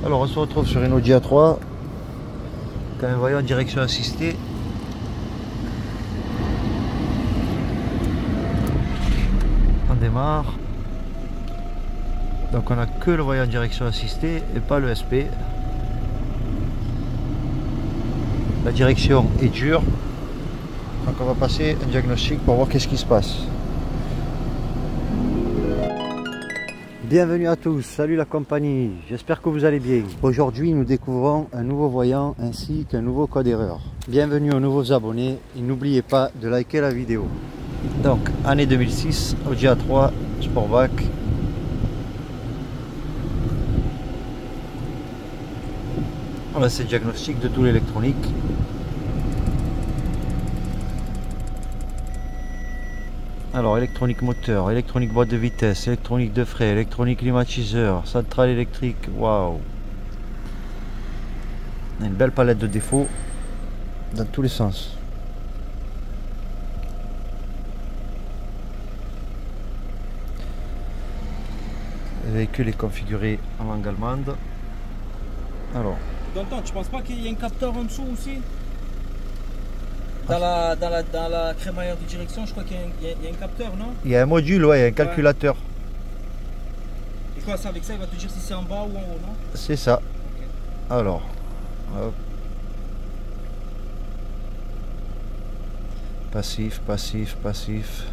Alors on se retrouve sur une Audi A3, quand même voyant direction assistée. On démarre. Donc on n'a que le voyant direction assistée et pas le SP. La direction est dure. Donc on va passer un diagnostic pour voir qu'est-ce qui se passe. Bienvenue à tous, salut la compagnie, j'espère que vous allez bien. Aujourd'hui nous découvrons un nouveau voyant ainsi qu'un nouveau code erreur. Bienvenue aux nouveaux abonnés et n'oubliez pas de liker la vidéo. Donc année 2006, Audi A3 Sportback. Voilà, c'est le diagnostic de tout l'électronique. Alors électronique moteur, électronique boîte de vitesse, électronique de frais, électronique climatiseur, centrale électrique, waouh. Une belle palette de défauts dans tous les sens. Le véhicule est configuré en langue allemande. Alors. Danton, tu penses pas qu'il y a un capteur en dessous aussi? Dans la crémaillère de direction, je crois qu'il y a un capteur, non? Il y a un module, ouais, il y a un calculateur. Et quoi, ça, avec ça, il va te dire si c'est en bas ou en haut, non? C'est ça. Okay. Alors, hop. Passif, passif, passif.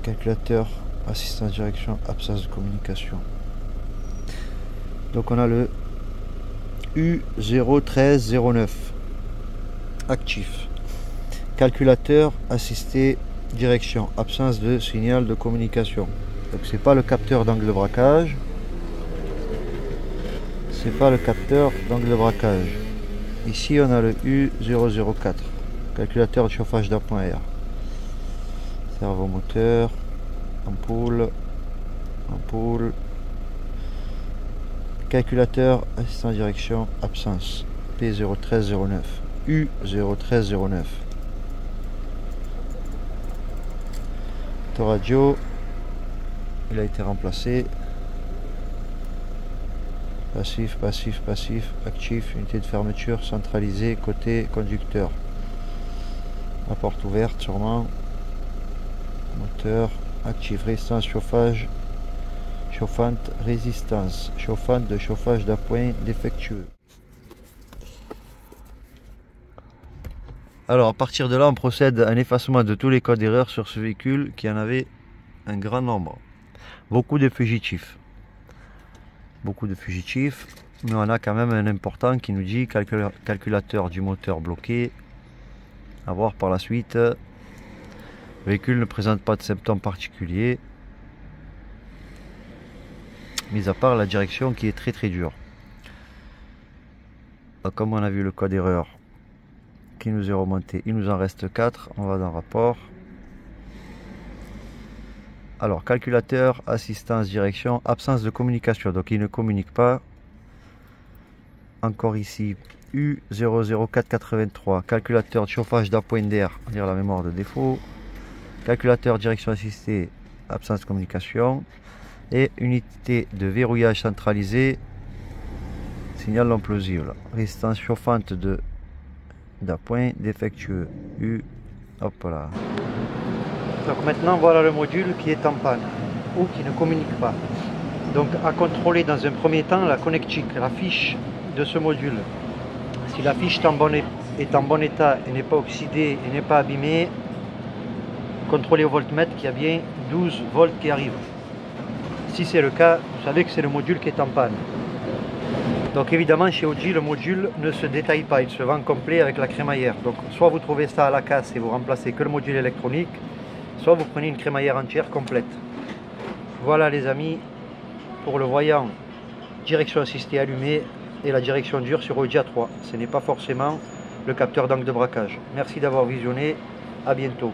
Calculateur, assistance direction, absence de communication. Donc on a le U01309 actif. Calculateur assisté direction, absence de signal de communication. Donc c'est pas le capteur d'angle de braquage. C'est pas le capteur d'angle de braquage. Ici on a le U004 calculateur de chauffage d'appoint air. Servomoteur, ampoule, calculateur, assistant direction, absence, P01309, U01309. Radio, il a été remplacé. Passif, passif, passif, actif, unité de fermeture centralisée, côté conducteur. La porte ouverte sûrement. Moteur, actif, résistance chauffage, chauffante, résistance, chauffante de chauffage d'appoint défectueux. Alors à partir de là on procède à un effacement de tous les codes d'erreur sur ce véhicule qui en avait un grand nombre. Beaucoup de fugitifs. Mais on a quand même un important qui nous dit calculateur du moteur bloqué. À voir par la suite. Le véhicule ne présente pas de symptômes particuliers, mis à part la direction qui est très dure. Donc, comme on a vu le code erreur qui nous est remonté, il nous en reste 4, on va dans rapport. Alors calculateur, assistance, direction, absence de communication, donc il ne communique pas. Encore ici, U00483, calculateur de chauffage d'appoint d'air, on dirait la mémoire de défaut. Calculateur direction assistée, absence de communication. Et unité de verrouillage centralisé, signal non plausible. Résistance chauffante d'appoint défectueux. Hop là. Donc maintenant voilà le module qui est en panne ou qui ne communique pas. Donc à contrôler dans un premier temps la connectique, la fiche de ce module. Si la fiche est en bon état et n'est pas oxydée et n'est pas abîmée, contrôlez au voltmètre qu'il y a bien 12 volts qui arrivent. Si c'est le cas, vous savez que c'est le module qui est en panne. Donc évidemment chez Audi le module ne se détaille pas, il se vend complet avec la crémaillère. Donc soit vous trouvez ça à la casse et vous remplacez que le module électronique, soit vous prenez une crémaillère entière complète. Voilà les amis pour le voyant direction assistée allumée et la direction dure sur Audi A3. Ce n'est pas forcément le capteur d'angle de braquage. Merci d'avoir visionné, à bientôt.